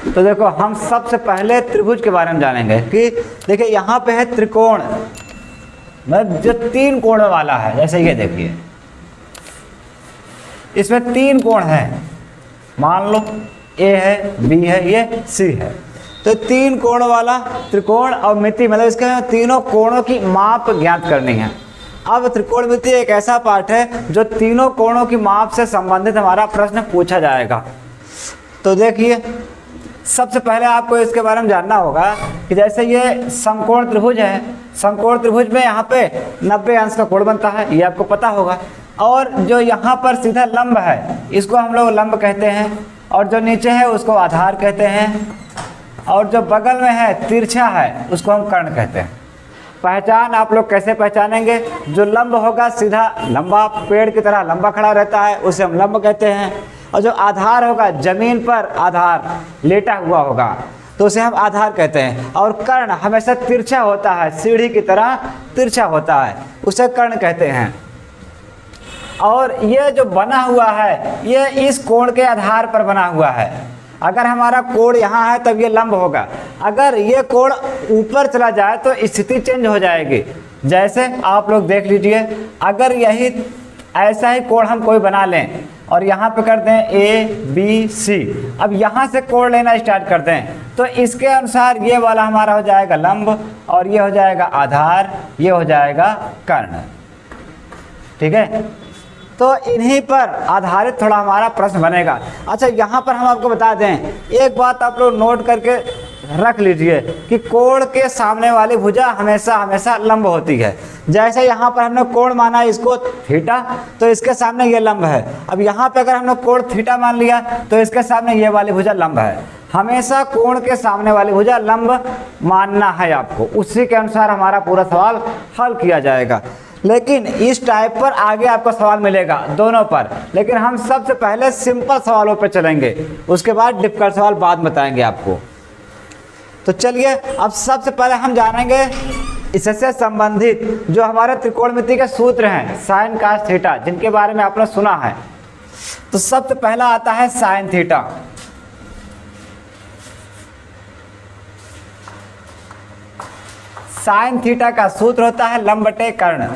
तो देखो हम सबसे पहले त्रिभुज के बारे में जानेंगे कि देखिए यहाँ पे है त्रिकोण, मतलब जो 3 कोण वाला है। जैसे ये देखिए इसमें 3 कोण है, मान लो ए है, बी है, ये सी है। तो 3 कोण वाला त्रिकोण और मिति, मतलब इसके तीनों कोणों की माप ज्ञात करनी है। अब त्रिकोणमिति एक ऐसा पाठ है जो तीनों कोणों की माप से संबंधित हमारा प्रश्न पूछा जाएगा। तो देखिए सबसे पहले आपको इसके बारे में जानना होगा कि जैसे ये समकोण त्रिभुज है, समकोण त्रिभुज में यहाँ पे 90 अंश का कोण बनता है, ये आपको पता होगा। और जो यहाँ पर सीधा लंब है इसको हम लोग लंब कहते हैं, और जो नीचे है उसको आधार कहते हैं, और जो बगल में है तिरछा है उसको हम कर्ण कहते हैं। पहचान आप लोग कैसे पहचानेंगे? जो लंब होगा सीधा लंबा पेड़ की तरह लंबा खड़ा रहता है उसे हम लंब कहते हैं, और जो आधार होगा जमीन पर आधार लेटा हुआ होगा तो उसे हम आधार कहते हैं। और कर्ण हमेशा तिरछा होता है, सीढ़ी की तरह तिरछा होता है, उसे कर्ण कहते हैं। और ये जो बना हुआ है ये इस कोण के आधार पर बना हुआ है। अगर हमारा कोण यहाँ है तब ये लंब होगा, अगर ये कोण ऊपर चला जाए तो स्थिति चेंज हो जाएगी। जैसे आप लोग देख लीजिए, अगर यही ऐसा ही कोण हम कोई बना लें और यहाँ पे कर दें ए बी सी, अब यहाँ से कोण लेना स्टार्ट कर दें तो इसके अनुसार ये वाला हमारा हो जाएगा लंब, और ये हो जाएगा आधार, ये हो जाएगा कर्ण। ठीक है, तो इन्हीं पर आधारित थोड़ा हमारा प्रश्न बनेगा। अच्छा यहाँ पर हम आपको बता दें, एक बात आप लोग नोट करके रख लीजिए कि कोण के सामने वाली भुजा हमेशा हमेशा लंब होती है। जैसे यहाँ पर हमने कोण माना इसको थीटा, तो इसके सामने ये लंब है। अब यहाँ पे अगर हमने कोण थीटा मान लिया तो इसके सामने ये वाली भुजा लंब है। हमेशा कोण के सामने वाली भुजा लंब मानना है आपको, उसी के अनुसार हमारा पूरा सवाल हल किया जाएगा। लेकिन इस टाइप पर आगे आपको सवाल मिलेगा दोनों पर, लेकिन हम सबसे पहले सिंपल सवालों पर चलेंगे, उसके बाद डिफिकल्ट सवाल बाद बताएंगे आपको। तो चलिए अब सबसे पहले हम जानेंगे इससे संबंधित जो हमारे त्रिकोणमिति के सूत्र हैं साइन कास थीटा, जिनके बारे में आपने सुना है। तो सबसे पहला आता है साइन थीटा। साइन थीटा का सूत्र होता है लंब बटे कर्ण।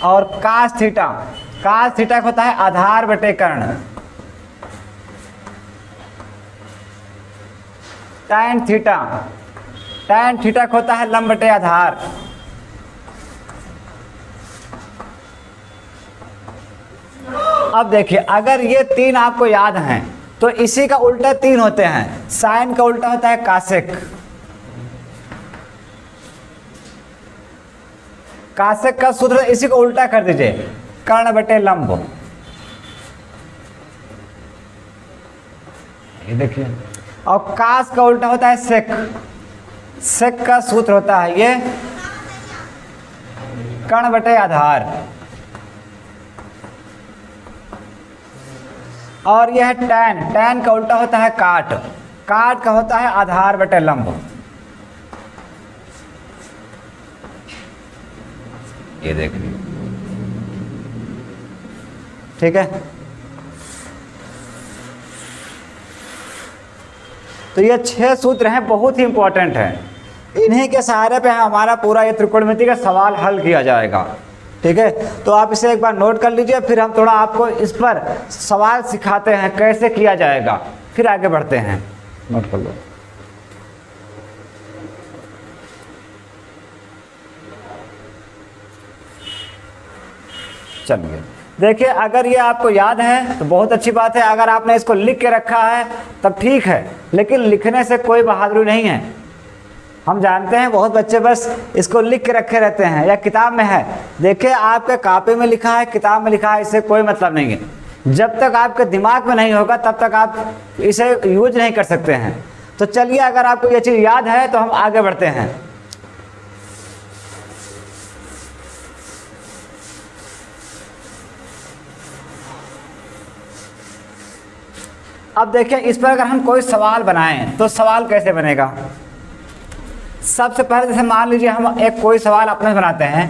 और कास थीटा, कास थीटा होता है आधार बटे कर्ण। टैन थीटा, टैन थीटा होता है लंब बटे आधार। अब देखिए अगर ये 3 आपको याद हैं तो इसी का उल्टा 3 होते हैं। साइन का उल्टा होता है कासेक, कासेक का सूत्र इसी को उल्टा कर दीजिए, कर्ण बटे लंब। ये देखिए, और कास का उल्टा होता है सेक, सेक का सूत्र होता है ये कर्ण बटे आधार। और यह है टैन, टैन का उल्टा होता है काट, काट का होता है आधार बटे लंब। ये देख लीजिए, ठीक है। तो ये 6 सूत्र हैं, बहुत ही इंपॉर्टेंट हैं। इन्हीं के सहारे पे हमारा पूरा ये त्रिकोणमिति का सवाल हल किया जाएगा। ठीक है, तो आप इसे एक बार नोट कर लीजिए, फिर हम थोड़ा आपको इस पर सवाल सिखाते हैं कैसे किया जाएगा, फिर आगे बढ़ते हैं। नोट कर लो। चलिए देखिए, अगर ये आपको याद है तो बहुत अच्छी बात है, अगर आपने इसको लिख के रखा है तब ठीक है, लेकिन लिखने से कोई बहादुरी नहीं है। हम जानते हैं बहुत बच्चे बस इसको लिख के रखे रहते हैं या किताब में है। देखिए आपके कॉपी में लिखा है, किताब में लिखा है, इससे कोई मतलब नहीं है। जब तक आपके दिमाग में नहीं होगा तब तक आप इसे यूज नहीं कर सकते हैं। तो चलिए, अगर आपको ये चीज़ याद है तो हम आगे बढ़ते हैं। अब देखिए, इस पर अगर हम कोई सवाल बनाएं तो सवाल कैसे बनेगा। सबसे पहले जैसे मान लीजिए हम एक कोई सवाल अपने बनाते हैं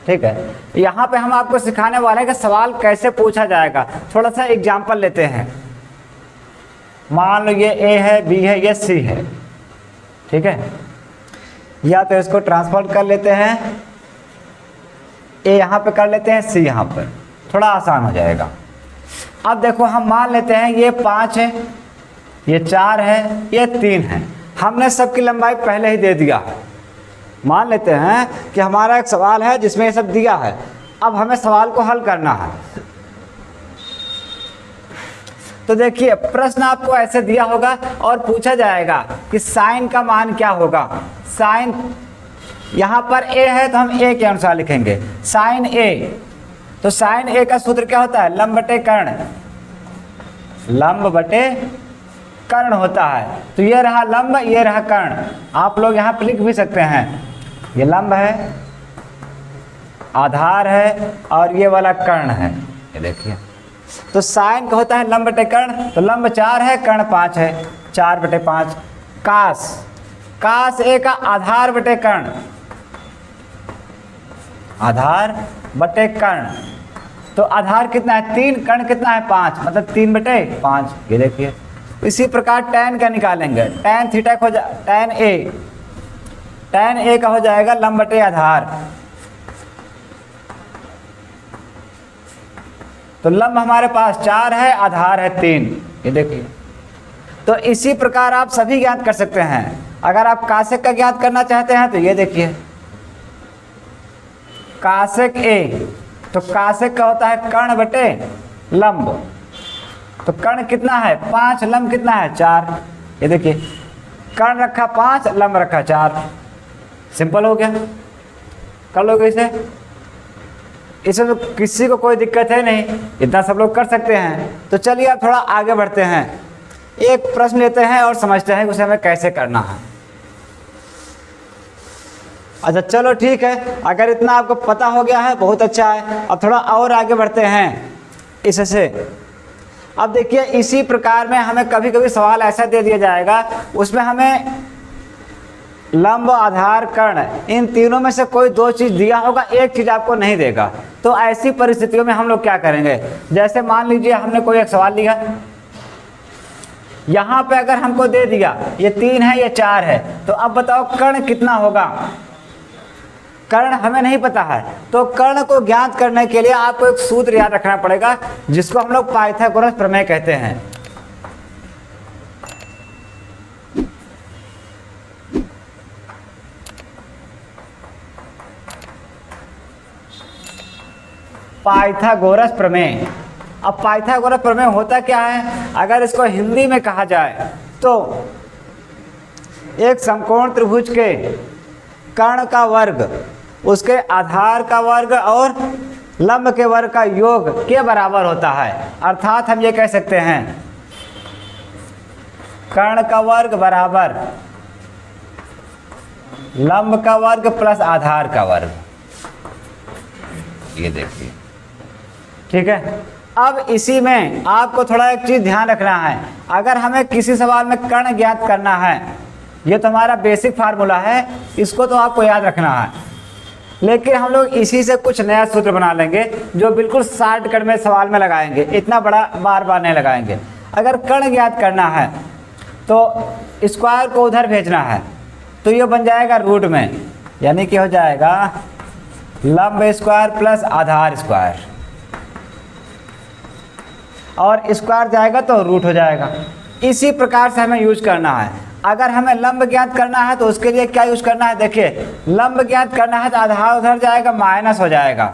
ठीक है, यहाँ पे हम आपको सिखाने वाले हैं कि सवाल कैसे पूछा जाएगा। थोड़ा सा एग्जाम्पल लेते हैं। मान लो ये ए है, बी है, ये सी है, ठीक है, या तो इसको ट्रांसफर कर लेते हैं, ए यहाँ पे कर लेते हैं, सी यहाँ पर, थोड़ा आसान हो जाएगा। अब देखो हम मान लेते हैं ये 5 है, ये 4 है, ये 3 है। हमने सबकी लंबाई पहले ही दे दिया है। मान लेते हैं कि हमारा एक सवाल है जिसमें ये सब दिया है, अब हमें सवाल को हल करना है। तो देखिए प्रश्न आपको ऐसे दिया होगा और पूछा जाएगा कि साइन का मान क्या होगा। साइन यहाँ पर ए है तो हम ए के अनुसार लिखेंगे साइन ए। तो साइन ए का सूत्र क्या होता है? लंब बटे कर्ण, लंब बटे कर्ण होता है। तो ये रहा लंब, ये रहा कर्ण। आप लोग यहाँ पर लिख भी सकते हैं, ये लंब है, आधार है, और ये वाला कर्ण है। ये देखिए, तो साइन का होता है लंब बटे कर्ण। तो लंब 4 है, कर्ण 5 है, 4 बटे 5। कास, कास ए का आधार बटे कर्ण, आधार बटे कर्ण। तो आधार कितना है? 3, कर्ण कितना है? 5, मतलब 3 बटे 5। ये देखिए, इसी प्रकार tan का निकालेंगे। tan थीटा का हो जाए tan a का हो जाएगा लंब बटे आधार। तो लंब हमारे पास 4 है, आधार है 3। ये देखिए, तो इसी प्रकार आप सभी ज्ञात कर सकते हैं। अगर आप कासेक का ज्ञात करना चाहते हैं तो ये देखिए कासेक ए, तो कासेक का होता है कर्ण बटे लंब। तो कर्ण कितना है? 5, लंब कितना है? 4। ये देखिए, कर्ण रखा 5, लंब रखा 4। सिंपल हो गया, कर लोगे इसे। इसमें तो किसी को कोई दिक्कत है नहीं, इतना सब लोग कर सकते हैं। तो चलिए आप थोड़ा आगे बढ़ते हैं, एक प्रश्न लेते हैं और समझते हैं उसे हमें कैसे करना है। अच्छा चलो ठीक है, अगर इतना आपको पता हो गया है बहुत अच्छा है। अब थोड़ा और आगे बढ़ते हैं इससे। अब देखिए इसी प्रकार में हमें कभी कभी सवाल ऐसा दे दिया जाएगा, उसमें हमें लंब, आधार, कर्ण, इन तीनों में से कोई 2 चीज़ दिया होगा, एक चीज़ आपको नहीं देगा। तो ऐसी परिस्थितियों में हम लोग क्या करेंगे? जैसे मान लीजिए हमने कोई एक सवाल लिया, यहाँ पे अगर हमको दे दिया ये 3 है, ये 4 है, तो अब बताओ कर्ण कितना होगा? कर्ण हमें नहीं पता है। तो कर्ण को ज्ञात करने के लिए आपको एक सूत्र याद रखना पड़ेगा, जिसको हम लोग पाइथागोरस प्रमेय कहते हैं। पाइथागोरस प्रमेय। अब पाइथागोरस प्रमेय होता क्या है? अगर इसको हिंदी में कहा जाए तो एक समकोण त्रिभुज के कर्ण का वर्ग, उसके आधार का वर्ग और लंब के वर्ग का योग के बराबर होता है। अर्थात हम ये कह सकते हैं कर्ण का वर्ग बराबर लंब का वर्ग प्लस आधार का वर्ग। ये देखिए, ठीक है। अब इसी में आपको थोड़ा एक चीज़ ध्यान रखना है। अगर हमें किसी सवाल में कर्ण ज्ञात करना है, ये तो हमारा बेसिक फार्मूला है, इसको तो आपको याद रखना है। लेकिन हम लोग इसी से कुछ नया सूत्र बना लेंगे जो बिल्कुल शॉर्टकट में सवाल में लगाएंगे, इतना बड़ा बार बार नहीं लगाएंगे। अगर कर्ण ज्ञात करना है तो स्क्वायर को उधर भेजना है, तो ये बन जाएगा रूट में, यानी कि हो जाएगा लंब स्क्वायर प्लस आधार स्क्वायर, और स्क्वायर जाएगा तो रूट हो जाएगा। इसी प्रकार से हमें यूज करना है। अगर हमें लंब ज्ञात करना है तो उसके लिए क्या यूज करना है? देखिए, लंब ज्ञात करना है तो आधार उधर जाएगा, माइनस हो जाएगा,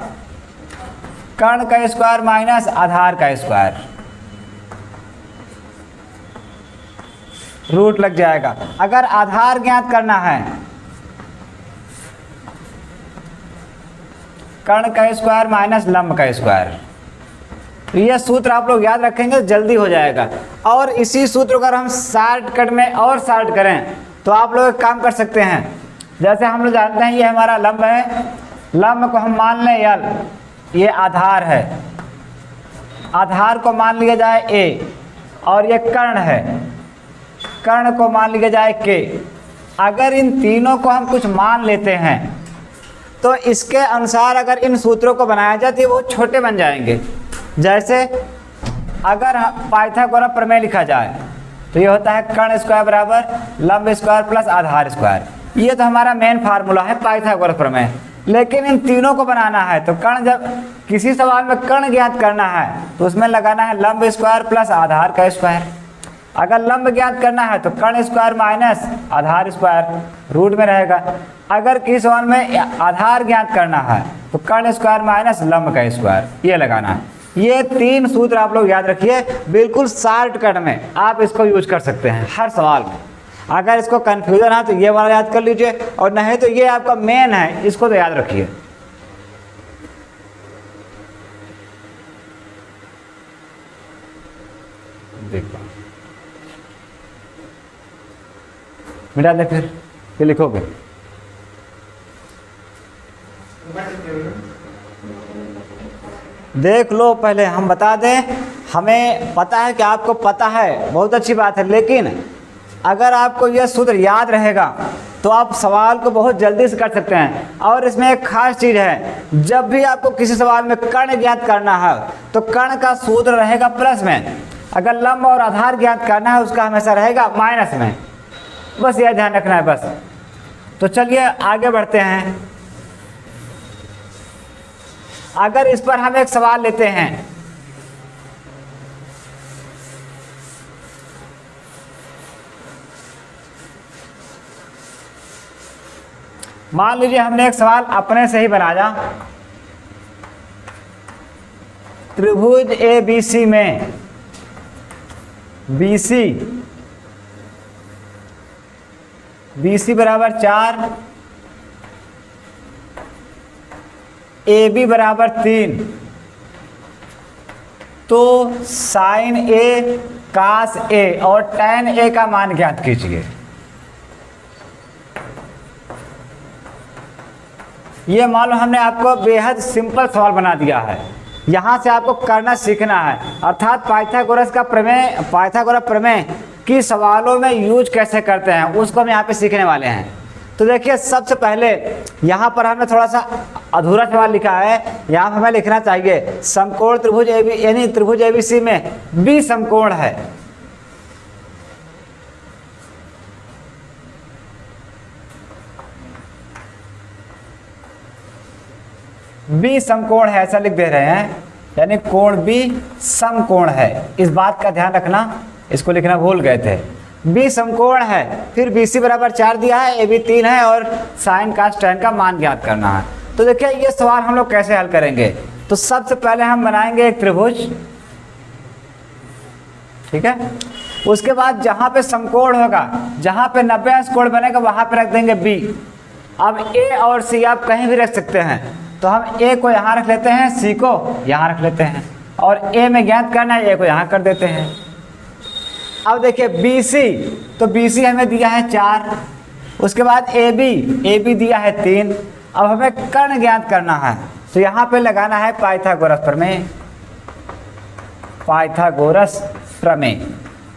कर्ण का स्क्वायर माइनस आधार का स्क्वायर, रूट लग जाएगा। अगर आधार ज्ञात करना है, कर्ण का स्क्वायर माइनस लंब का स्क्वायर। तो यह सूत्र आप लोग याद रखेंगे, जल्दी हो जाएगा। और इसी सूत्र को अगर हम शॉर्टकट में और शॉर्ट करें तो आप लोग एक काम कर सकते हैं। जैसे हम लोग जानते हैं ये हमारा लंब है, लंब को हम मान लें यल, ये आधार है, आधार को मान लिया जाए ए, और ये कर्ण है, कर्ण को मान लिया जाए के। अगर इन तीनों को हम कुछ मान लेते हैं तो इसके अनुसार अगर इन सूत्रों को बनाया जाए तो वो छोटे बन जाएंगे। जैसे अगर पाइथागोरस प्रमेय लिखा जाए तो ये होता है कर्ण स्क्वायर बराबर लंब स्क्वायर प्लस आधार स्क्वायर। ये तो हमारा मेन फार्मूला है पाइथागोरस प्रमेय। लेकिन इन तीनों को बनाना है तो कर्ण, जब किसी सवाल में कर्ण ज्ञात करना है तो उसमें लगाना है लंब स्क्वायर प्लस आधार का स्क्वायर। अगर लंब ज्ञात करना है तो कर्ण स्क्वायर माइनस आधार स्क्वायर रूट में रहेगा। अगर किसी सवाल में आधार ज्ञात करना है तो कर्ण स्क्वायर माइनस लंब का स्क्वायर, ये लगाना है। ये 3 सूत्र आप लोग याद रखिए, बिल्कुल शॉर्टकट में आप इसको यूज कर सकते हैं हर सवाल में। अगर इसको कन्फ्यूजन है तो ये वाला याद कर लीजिए, और नहीं तो ये आपका मेन है, इसको तो याद रखिए। मिटा दे फिर लिखोगे। देख लो, पहले हम बता दें, हमें पता है कि आपको पता है, बहुत अच्छी बात है, लेकिन अगर आपको यह सूत्र याद रहेगा तो आप सवाल को बहुत जल्दी से कर सकते हैं। और इसमें एक खास चीज़ है, जब भी आपको किसी सवाल में कर्ण ज्ञात करना है तो कर्ण का सूत्र रहेगा प्लस में, अगर लंब और आधार ज्ञात करना है उसका हमेशा रहेगा माइनस में। बस यह ध्यान रखना है बस। तो चलिए आगे बढ़ते हैं। अगर इस पर हम एक सवाल लेते हैं, मान लीजिए हमने एक सवाल अपने से ही बनाया, त्रिभुज ABC में BC बराबर 4, AB बराबर 3, तो साइन A कास A और tan A का मान ज्ञात कीजिए। ये मान लो हमने आपको बेहद सिंपल सवाल बना दिया है, यहाँ से आपको करना सीखना है, अर्थात पाइथागोरस प्रमेय की सवालों में यूज कैसे करते हैं उसको हम यहाँ पे सीखने वाले हैं। तो देखिए, सबसे पहले यहाँ पर हमने थोड़ा सा अधूरा सवाल लिखा है, यहाँ पर हमें लिखना चाहिए समकोण त्रिभुज AB, यानी त्रिभुज ABC में B समकोण है। B समकोण है, ऐसा लिख दे रहे हैं, यानी कोण B समकोण है। इस बात का ध्यान रखना, इसको लिखना भूल गए थे। B समकोण है, फिर BC बराबर 4 दिया है, AB 3 है और साइन कास tan का मान ज्ञात करना है। तो देखिए ये सवाल हम लोग कैसे हल करेंगे। तो सबसे पहले हम बनाएंगे एक त्रिभुज, ठीक है। उसके बाद जहाँ पे समकोण होगा, जहाँ पे 90 अंश कोण बनेगा वहाँ पे रख देंगे B। अब A और C आप कहीं भी रख सकते हैं, तो हम A को यहाँ रख लेते हैं, C को यहाँ रख लेते हैं, और A में ज्ञात करना है, A को यहाँ कर देते हैं। अब देखिए BC, तो BC हमें दिया है 4, उसके बाद AB दिया है 3। अब हमें कर्ण ज्ञात करना है, तो यहाँ पे लगाना है पाइथागोरस प्रमेय।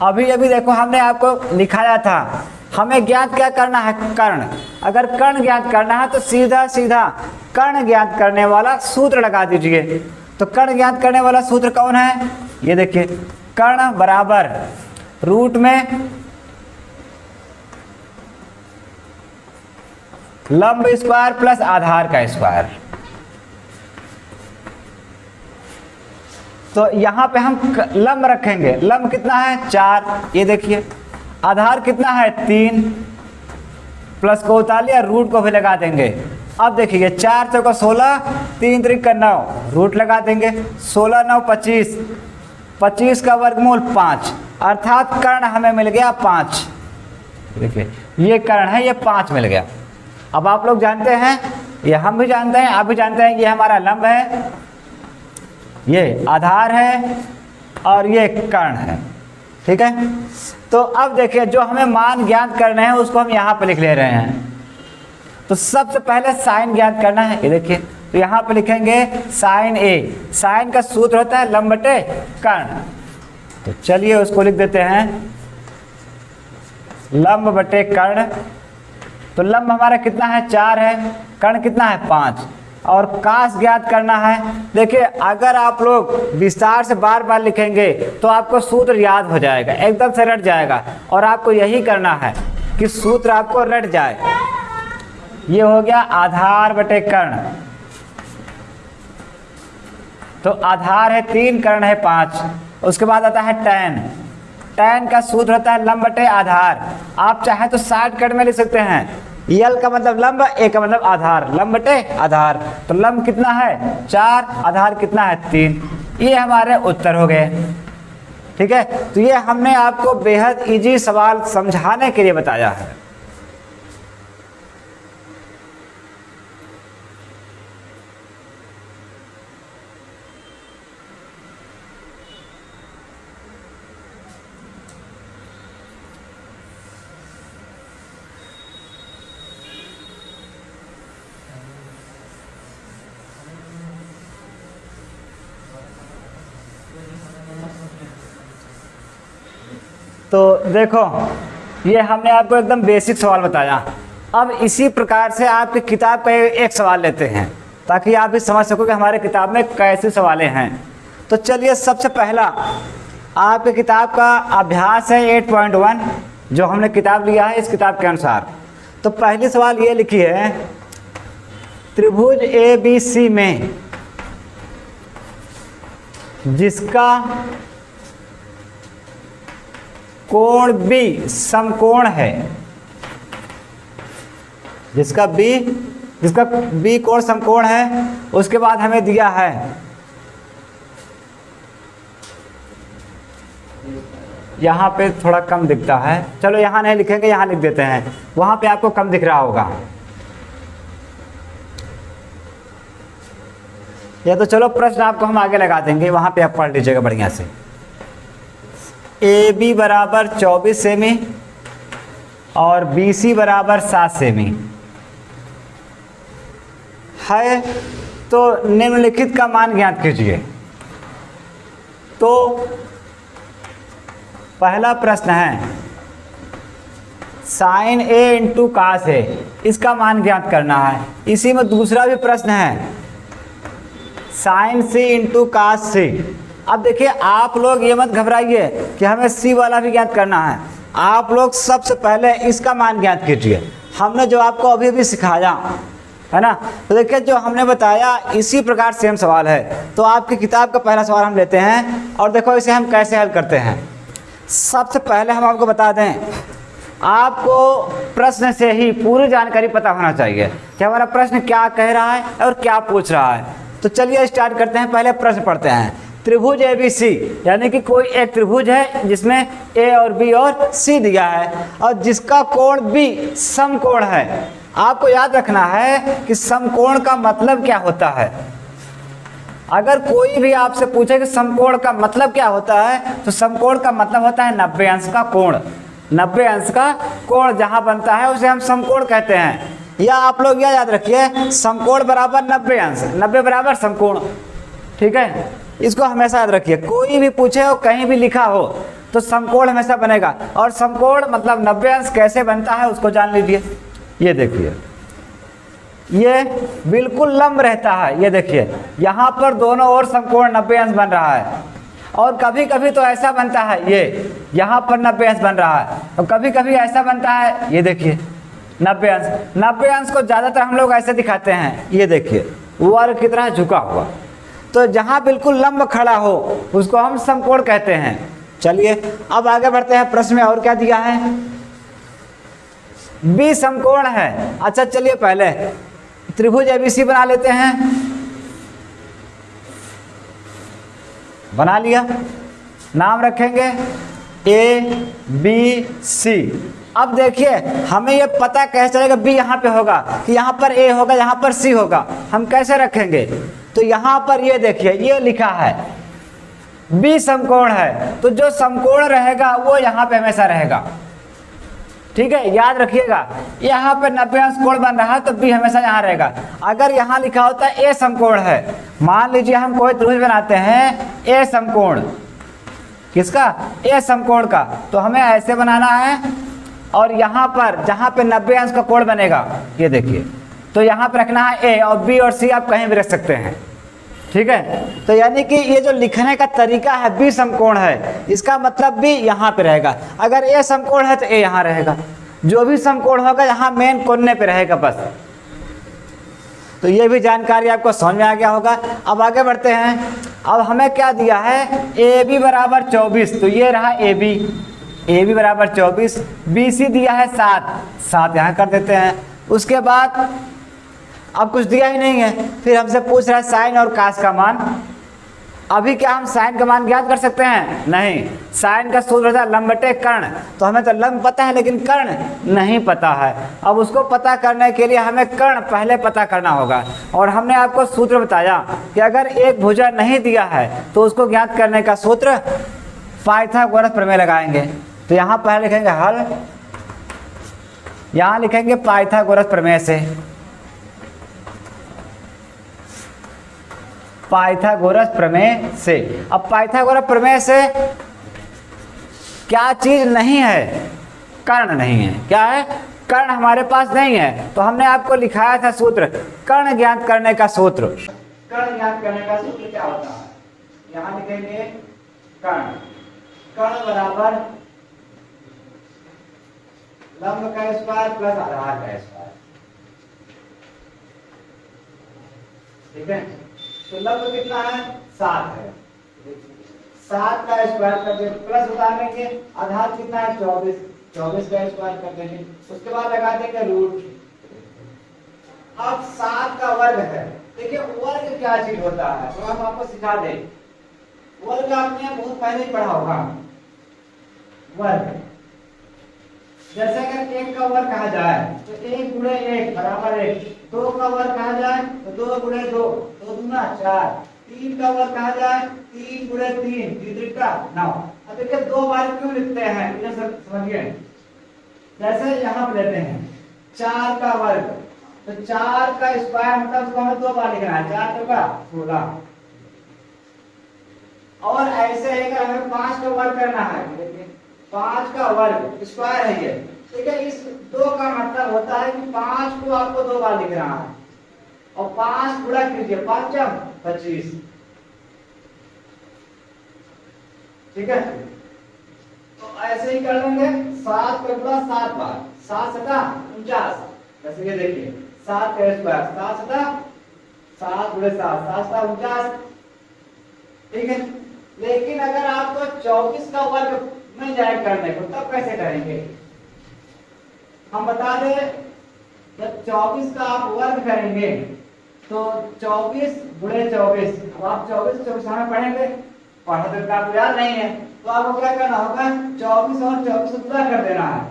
अभी देखो हमने आपको लिखाया था, हमें ज्ञात क्या करना है, कर्ण। अगर कर्ण ज्ञात करना है तो सीधा सीधा कर्ण ज्ञात करने वाला सूत्र लगा दीजिए। तो कर्ण ज्ञात करने वाला सूत्र कौन है, ये देखिए, कर्ण बराबर रूट में लंब स्क्वायर प्लस आधार का स्क्वायर। तो यहां पे हम लंब रखेंगे, लंब कितना है 4, ये देखिए, आधार कितना है 3, प्लस को उतार लिया, रूट को भी लगा देंगे। अब देखिए 4 चौका 16, 3 त्रिक 9, रूट लगा देंगे, 16 9 25, 25 का वर्गमूल 5, अर्थात कर्ण हमें मिल गया 5। देखिए ये कर्ण है, ये 5 मिल गया। अब आप लोग जानते हैं, ये हम भी जानते हैं, आप भी जानते हैं, ये हमारा लंब है, ये आधार है और ये कर्ण है, ठीक है। तो अब देखिए जो हमें मान ज्ञात करने हैं उसको हम यहाँ पे लिख ले रहे हैं। तो सबसे पहले साइन ज्ञात करना है, ये देखिए, तो यहाँ पे लिखेंगे साइन A। साइन का सूत्र होता है लंब बटे कर्ण। तो चलिए उसको लिख देते हैं लंब बटे कर्ण तो लंब हमारा कितना है 4 है, कर्ण कितना है 5, और काश ज्ञात करना है। देखिए अगर आप लोग विस्तार से बार बार लिखेंगे तो आपको सूत्र याद हो जाएगा, एकदम से रट जाएगा, और आपको यही करना है कि सूत्र आपको रट जाए। ये हो गया आधार बटे कर्ण, तो आधार है 3, कर्ण है 5। उसके बाद आता है टैन, टैन का सूत्र होता है लंब बटे आधार। आप चाहे तो शॉर्टकट में लिख सकते हैं, यल का मतलब लंब, ए का मतलब आधार, लंब बटे आधार। तो लंब कितना है 4, आधार कितना है 3। ये हमारे उत्तर हो गए। ठीक है, तो ये हमने आपको बेहद इजी सवाल समझाने के लिए बताया है। तो देखो ये हमने आपको एकदम बेसिक सवाल बताया। अब इसी प्रकार से आपकी किताब का एक सवाल लेते हैं ताकि आप भी समझ सको कि हमारे किताब में कैसे सवालें हैं। तो चलिए सबसे पहला आपकी किताब का अभ्यास है 8.1 जो हमने किताब लिया है इस किताब के अनुसार। तो पहली सवाल ये लिखी है, त्रिभुज ABC में जिसका कोण B समकोण है, जिसका B कोण समकोण है, उसके बाद हमें दिया है यहाँ पे थोड़ा कम दिखता है, चलो यहाँ नहीं लिखेंगे, यहाँ लिख देते हैं, वहाँ पे आपको कम दिख रहा होगा। या तो चलो प्रश्न आपको हम आगे लगा देंगे, वहाँ पे आप पढ़ लीजिएगा बढ़िया से। AB बराबर 24 सेमी और BC बराबर 7 सेमी है, तो निम्नलिखित का मान ज्ञात कीजिए। तो पहला प्रश्न है sine A into cos A, इसका मान ज्ञात करना है। इसी में दूसरा भी प्रश्न है sine C into cos C। अब देखिए आप लोग ये मत घबराइए कि हमें C वाला भी ज्ञात करना है, आप लोग सबसे पहले इसका मान ज्ञात कीजिए। हमने जो आपको अभी अभी सिखाया है ना, तो देखिए जो हमने बताया इसी प्रकार सेम सवाल है। तो आपकी किताब का पहला सवाल हम लेते हैं और देखो इसे हम कैसे हल करते हैं। सबसे पहले हम आपको बता दें, आपको प्रश्न से ही पूरी जानकारी पता होना चाहिए कि हमारा प्रश्न क्या कह रहा है और क्या पूछ रहा है। तो चलिए स्टार्ट करते हैं, पहले प्रश्न पढ़ते हैं। त्रिभुज ABC यानी कि कोई एक त्रिभुज है जिसमें A और B और C दिया है और जिसका कोण B समकोण है। आपको याद रखना है कि समकोण का मतलब क्या होता है। अगर कोई भी आपसे पूछे कि समकोण का मतलब क्या होता है, तो समकोण का मतलब होता है 90 अंश का कोण। 90 अंश का कोण जहां बनता है उसे हम समकोण कहते हैं। या आप लोग यह याद रखिए, समकोण बराबर 90 अंश, 90 बराबर समकोण। ठीक है, इसको हमेशा याद रखिए। कोई भी पूछे हो, कहीं भी लिखा हो, तो समकोण हमेशा बनेगा। और समकोण मतलब 90 अंश कैसे बनता है उसको जान लीजिए। ये देखिए, ये बिल्कुल लंब रहता है। ये देखिए यहाँ पर दोनों ओर समकोण 90 अंश बन रहा है। और कभी कभी तो ऐसा बनता है, ये यहाँ पर 90 अंश बन रहा है, और कभी कभी ऐसा बनता है, ये देखिए 90 अंश। 90 अंश को ज़्यादातर हम लोग ऐसे दिखाते हैं, ये देखिए वर्ग की तरह झुका हुआ। तो जहाँ बिल्कुल लंब खड़ा हो उसको हम समकोण कहते हैं। चलिए अब आगे बढ़ते हैं, प्रश्न में और क्या दिया है। B समकोण है। अच्छा चलिए पहले त्रिभुज ABC बना लेते हैं। बना लिया, नाम रखेंगे ABC। अब देखिए हमें ये पता कैसे चलेगा B यहाँ पे होगा कि यहाँ पर A होगा, यहाँ पर C होगा, हम कैसे रखेंगे। तो यहाँ पर ये देखिए ये लिखा है B समकोण है, तो जो समकोण रहेगा वो यहाँ पे हमेशा रहेगा। ठीक है, याद रखिएगा, यहाँ पे 90 अंश कोण बन रहा है तो B हमेशा यहाँ रहेगा। अगर यहाँ लिखा होता है A समकोण है, मान लीजिए हम कोई त्रिभुज बनाते हैं A समकोण, किसका, A समकोण का, तो हमें ऐसे बनाना है और यहाँ पर जहाँ पे 90 अंश का कोण बनेगा, ये देखिए, तो यहाँ पे रखना है ए, और बी और सी आप कहीं भी रख सकते हैं, ठीक है। तो यानी कि ये जो लिखने का तरीका है, बी समकोण है, इसका मतलब बी यहाँ पे रहेगा। अगर ए समकोण है तो ए यहाँ रहेगा, जो भी समकोण होगा यहाँ मेन कोने पे रहेगा बस। तो ये भी जानकारी आपको समझ में आ गया होगा। अब आगे बढ़ते हैं। अब हमें क्या दिया है, ए बी बराबर 24, तो ये रहा ए बी बराबर 24, बी सी दिया है 7 यहाँ कर देते हैं। उसके बाद अब कुछ दिया ही नहीं है, फिर हमसे पूछ रहा है साइन और कास का मान। अभी क्या हम साइन का मान ज्ञात कर सकते हैं? नहीं, साइन का सूत्र होता है लंब बटे कर्ण, तो हमें तो लंब पता है लेकिन कर्ण नहीं पता है। अब उसको पता करने के लिए हमें कर्ण पहले पता करना होगा, और हमने आपको सूत्र बताया कि अगर एक भुजा नहीं दिया है तो उसको ज्ञात करने का सूत्र पाइथागोरस प्रमेय लगाएंगे। तो यहाँ पहले लिखेंगे हल, यहाँ लिखेंगे पाइथागोरस प्रमेय से, पाइथागोरस प्रमेय से। अब पाइथागोरस प्रमेय से क्या चीज नहीं है? कर्ण नहीं है। क्या है? कर्ण हमारे पास नहीं है। तो हमने आपको लिखाया था सूत्र, कर्ण ज्ञात करने का सूत्र। कर्ण ज्ञात करने का सूत्र क्या होता है? यहाँ लिखेंगे कर्ण बराबर लंब का स्क्वायर प्लस आधार का स्क्वायर, ठीक है। तो लंब कितना है? 7 है, 7 का स्क्वायर कर देंगे, प्लस उतार लेंगे, आधार कितना है? 24 का स्क्वायर कर देंगे, उसके बाद लगा देंगे रूट। अब 7 का वर्ग है। देखिए वर्ग क्या चीज होता है, तो हम आपको सिखा दें। वर्ग आपने बहुत पहले ही पढ़ा होगा। वर्ग जैसे अगर 1 का वर्ग कहा जाए तो 1 गुणे 1 बराबर 1, 2 का वर्ग कहा जाए तो 2 गुणे 2, 2 दूना 4, 3 का वर्ग कहा जाए 3 गुणे 3, 3 9। अब देखिए 2 बार क्यों लिखते हैं, ये समझिए। जैसे यहाँ पे लेते हैं 4 का वर्ग, तो 4 का स्क्वायर मतलब उसको हमें 2 बार लिखना है, 4 2 का 16। और ऐसे ही अगर हमें 5 का वर्ग करना है, देखिए 5 का वर्ग स्क्वायर है ये, ठीक है। इस 2 का मतलब होता है कि 5 को आपको 2 बार लिख रहा है, और 5 गुणा कीजिए, 5 25, ठीक है। तो ऐसे ही कर लेंगे, 7 का गुणा 7 बार, 7 सता 49। जैसे ये देखिए 7 का स्क्वायर 7 सता 7 गुणे 7, 7 सता 49, ठीक है। लेकिन अगर आपको 24 का वर्ग मिल जाए करने को, तब कैसे करेंगे? हम बता दें, जब 24 का आप वर्ग करेंगे तो 24 गुणे 24, अब आप 24 में पढ़ेंगे, पढ़ा तो आपको याद नहीं है, तो आपको क्या करना होगा, 24 और 24 गुणा कर देना है,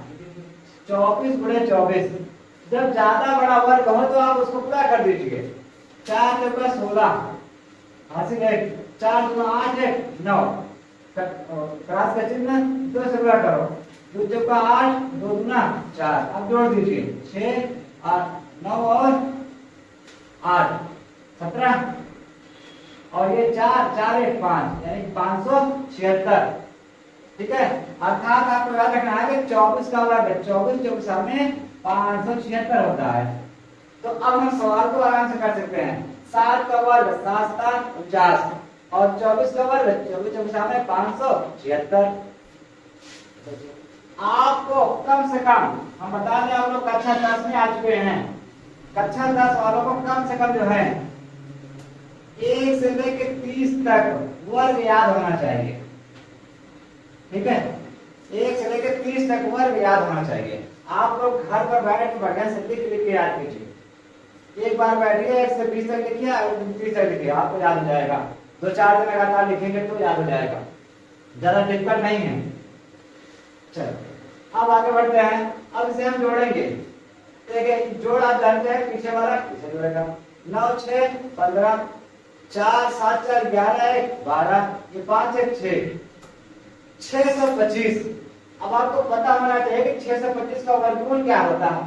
24 गुणे 24। जब ज्यादा बड़ा वर्ग हो तो आप उसको पूरा कर दीजिए, 4 चौका 16, हासिल है 4 दूना 8 है 9, क्रॉस का चिन्ह 2 से गुणा करो, 2 चौका 8, 2 दूना 4, अब जोड़ दीजिए 6 और 9 और 8 17, और ये 4 1 5 यानी 576, ठीक है। अर्थात आपको याद रखना है कि 24 का वर्ग 24 चौका में 576 होता है। तो अब हम सवाल को आराम से कर सकते हैं, 7 का वर्ग 7 7 49, और 24 का वर्ग 24 चौका में 576। आपको कम से कम, हम बता दें आप लोग कक्षा 10 में आ चुके हैं, कक्षा 10 वालों को कम से कम जो है 1 से लेकर 30 तक वर्ग याद होना चाहिए, ठीक है। 1 से लेकर 30 तक वर्ग याद होना चाहिए। आप लोग घर पर बैठ के बढ़िया से लिख लिख के याद कीजिए। एक बार बैठिए 1 से 20 तक लिखिए, 30 तक लिखिए, आपको याद हो जाएगा। 2-4 दिन लगातार लिखेंगे तो याद हो जाएगा, ज्यादा दिक्कत नहीं है। चलो अब आगे बढ़ते हैं। अब इसे हम जोड़ेंगे, देखिए जोड़ आप जानते हैं, पीछे वाला पीछे जोड़ेगा, 9 6 15, 4 7 4 11 1 12, ये 5 1 6 625। अब आपको पता होना चाहिए कि 625 का वर्गमूल क्या होता है।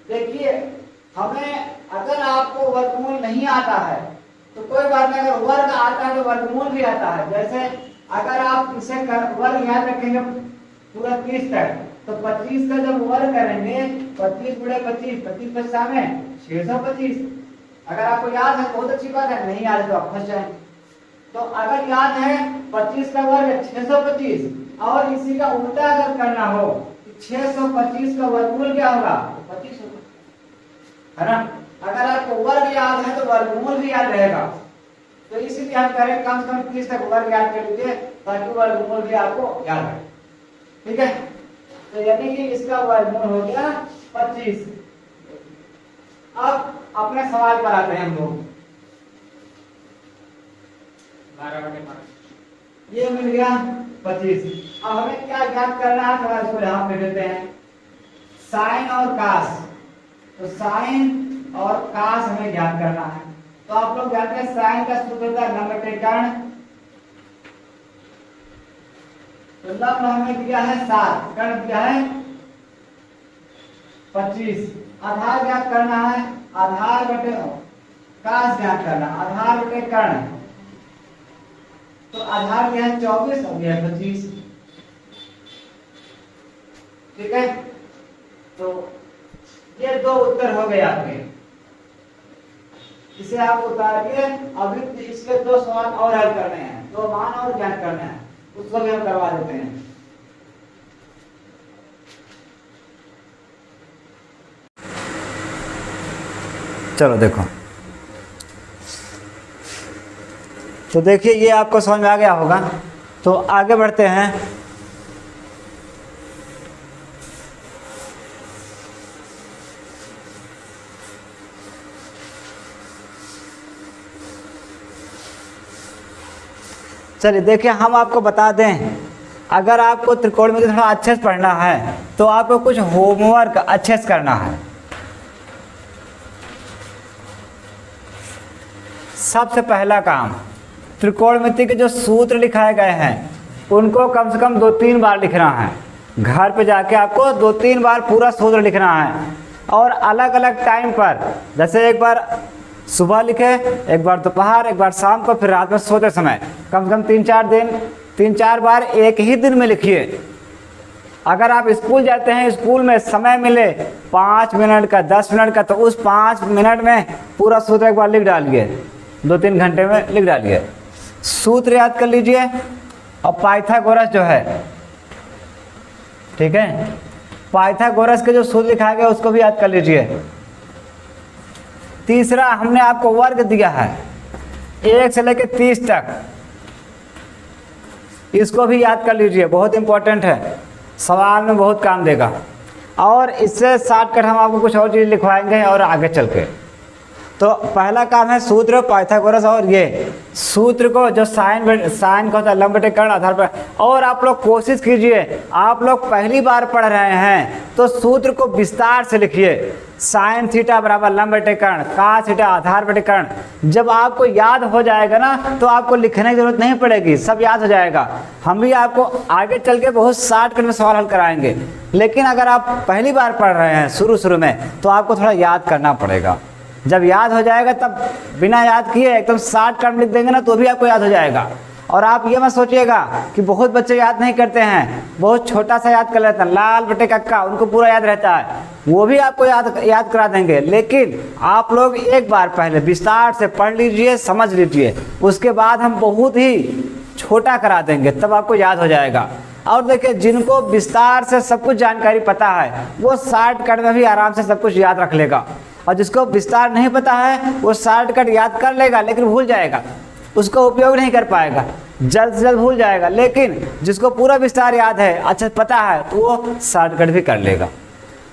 देखिए हमें अगर आपको वर्गमूल नहीं आता है तो कोई बात नहीं, अगर वर्ग आता है तो वर्गमूल भी आता है। जैसे अगर आप इसे वर्ग याद रखेंगे पूरा 30 तक, तो 25 का जब वर्ग करेंगे 25 गुणे 25, 25 25 में 625। अगर आपको याद है बहुत अच्छी बात है, नहीं याद है तो आप फंस जाएंगे। तो अगर याद है 25 का वर्ग 625 और इसी का उल्टा अगर करना हो 625 का वर्गमूल क्या होगा? 25 होगा, है ना। अगर आपको वर्ग याद है तो वर्गमूल भी याद रहेगा। तो इसीलिए हम कह रहे हैं कम से कम 30 तक वर्ग याद कर लीजिए ताकि वर्गमूल भी आपको याद रहे। ठीक है, तो यानी कि इसका वर्गमूल हो गया 25। अब अपने सवाल पर आते हैं हम लोग। ये मिल गया 25। अब हमें क्या ज्ञात करना है, थोड़ा इसको यहां पे देते हैं। साइन और कास, तो साइन और कास हमें ज्ञात करना है। तो आप लोग जानते हैं साइन का सूत्र होता है लंब बटे कर्ण। तो लंब हमें दिया है 7, कर्ण दिया है 25। आधार ज्ञात करना है, आधार बटे कास ज्ञात करना, आधार बटे कर्ण। तो आधार क्या है 24 और यह 25। ठीक है, तो ये दो उत्तर हो गए आपके। इसे आप उतारिए। अभी इसके दो सवाल और हल करने हैं, दो मान और ज्ञात करना है, उसको भी हम करवा देते हैं। चलो देखो, तो देखिए ये आपको समझ में आ गया होगा। तो आगे बढ़ते हैं। चलिए देखिए, हम आपको बता दें, अगर आपको त्रिकोणमिति थोड़ा अच्छे से पढ़ना है तो आपको कुछ होमवर्क अच्छे से करना है। सबसे पहला काम, त्रिकोणमिति के जो सूत्र लिखाए गए हैं उनको कम से कम 2-3 बार लिखना है। घर पे जाके आपको 2-3 बार पूरा सूत्र लिखना है और अलग अलग टाइम पर, जैसे एक बार सुबह लिखे, एक बार दोपहर, एक बार शाम को, फिर रात में सोते समय, कम से कम 3-4 दिन, 3-4 बार एक ही दिन में लिखिए। अगर आप स्कूल जाते हैं, स्कूल में समय मिले 5 मिनट का, 10 मिनट का, तो उस 5 मिनट में पूरा सूत्र एक बार लिख डालिए, 2-3 घंटे में लिख डालिए। सूत्र याद कर लीजिए। और पाइथागोरस जो है, ठीक है, पाइथागोरस के जो सूत्र लिखाया गया उसको भी याद कर लीजिए। तीसरा, हमने आपको वर्ग दिया है 1 से लेकर 30 तक, इसको भी याद कर लीजिए, बहुत इंपॉर्टेंट है, सवाल में बहुत काम देगा। और इससे शॉर्टकट हम आपको कुछ और चीज़ लिखवाएंगे और आगे चल के। तो पहला काम है सूत्र पाइथागोरस, और ये सूत्र को जो साइन का होता है लंब बटे कर्ण आधार पर। और आप लोग कोशिश कीजिए, आप लोग पहली बार पढ़ रहे हैं तो सूत्र को विस्तार से लिखिए। साइन थीटा बराबर लंब बटे कर्ण, कास थीटा आधार बटे कर्ण। जब आपको याद हो जाएगा ना तो आपको लिखने की जरूरत नहीं पड़ेगी, सब याद हो जाएगा। हम भी आपको आगे चल के बहुत शॉर्टकट में सवाल हल कराएंगे, लेकिन अगर आप पहली बार पढ़ रहे हैं शुरू में तो आपको थोड़ा याद करना पड़ेगा। जब याद हो जाएगा तब बिना याद किए एकदम शॉर्टकट लिख देंगे ना तो भी आपको याद हो जाएगा। और आप ये मत सोचिएगा कि बहुत बच्चे याद नहीं करते हैं, बहुत छोटा सा याद कर लेते हैं, लाल बटे कक्का, उनको पूरा याद रहता है, वो भी आपको याद करा देंगे। लेकिन आप लोग एक बार पहले विस्तार से पढ़ लीजिए, समझ लीजिए, उसके बाद हम बहुत ही छोटा करा देंगे, तब आपको याद हो जाएगा। और देखिए, जिनको विस्तार से सब कुछ जानकारी पता है वो शॉर्टकट में भी आराम से सब कुछ याद रख लेगा, और जिसको विस्तार नहीं पता है वो शॉर्टकट याद कर लेगा लेकिन भूल जाएगा, उसका उपयोग नहीं कर पाएगा, जल्द से जल्द भूल जाएगा। लेकिन जिसको पूरा विस्तार याद है, अच्छा पता है, तो वो शॉर्टकट भी कर लेगा।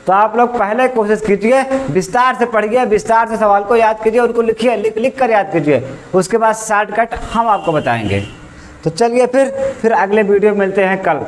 तो आप लोग पहले कोशिश कीजिए, विस्तार से पढ़िए, विस्तार से सवाल को याद कीजिए, उनको लिखिए, लिख कर याद कीजिए, उसके बाद शॉर्टकट हम आपको बताएंगे। तो चलिए फिर अगले वीडियो मिलते हैं कल।